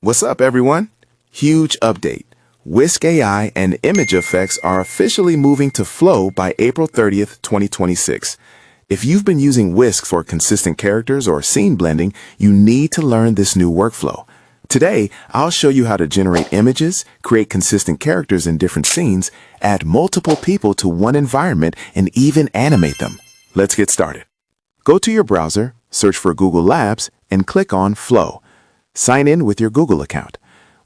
What's up, everyone? Huge update. Whisk AI and ImageFX are officially moving to Flow by April 30th, 2026. If you've been using Whisk for consistent characters or scene blending, you need to learn this new workflow. Today, I'll show you how to generate images, create consistent characters in different scenes, add multiple people to one environment, and even animate them. Let's get started. Go to your browser, search for Google Labs, and click on Flow. Sign in with your Google account.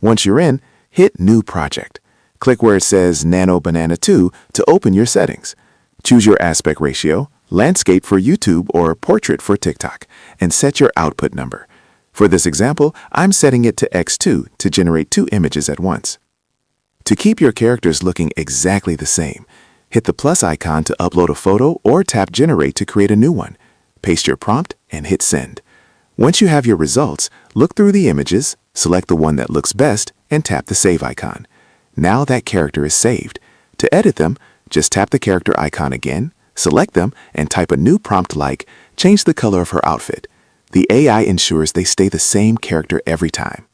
Once you're in, hit New Project. Click where it says Nano Banana 2 to open your settings. Choose your aspect ratio, landscape for YouTube or portrait for TikTok, and set your output number. For this example, I'm setting it to X2 to generate 2 images at once. To keep your characters looking exactly the same, hit the plus icon to upload a photo or tap Generate to create a new one. Paste your prompt and hit Send. Once you have your results, look through the images, select the one that looks best, and tap the Save icon. Now that character is saved. To edit them, just tap the character icon again, select them, and type a new prompt like, change the color of her outfit. The AI ensures they stay the same character every time.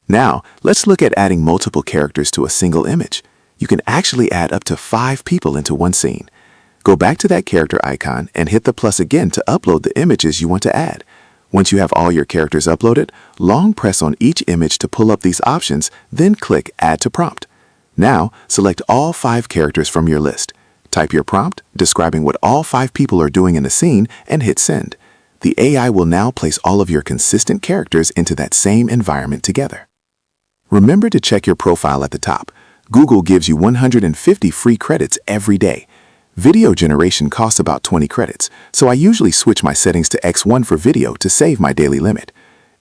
Now, let's look at adding multiple characters to a single image. You can actually add up to 5 people into one scene. Go back to that character icon and hit the plus again to upload the images you want to add. Once you have all your characters uploaded, long press on each image to pull up these options, then click Add to Prompt. Now, select all 5 characters from your list. Type your prompt, describing what all 5 people are doing in the scene, and hit Send. The AI will now place all of your consistent characters into that same environment together. Remember to check your profile at the top. Google gives you 150 free credits every day. Video generation costs about 20 credits, so I usually switch my settings to X1 for video to save my daily limit.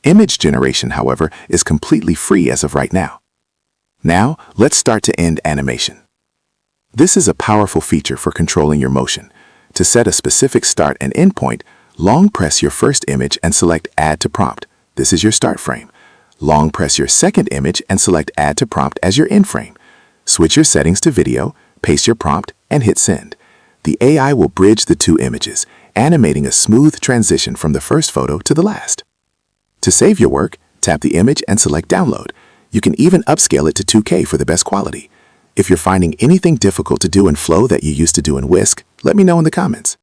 Image generation, however, is completely free as of right now. Now, let's start to end animation. This is a powerful feature for controlling your motion. To set a specific start and end point, long press your first image and select Add to Prompt. This is your start frame. Long press your second image and select Add to Prompt as your end frame. Switch your settings to video, paste your prompt, and hit Send. The AI will bridge the 2 images, animating a smooth transition from the first photo to the last. To save your work, tap the image and select Download. You can even upscale it to 2K for the best quality. If you're finding anything difficult to do in Flow that you used to do in Whisk, let me know in the comments.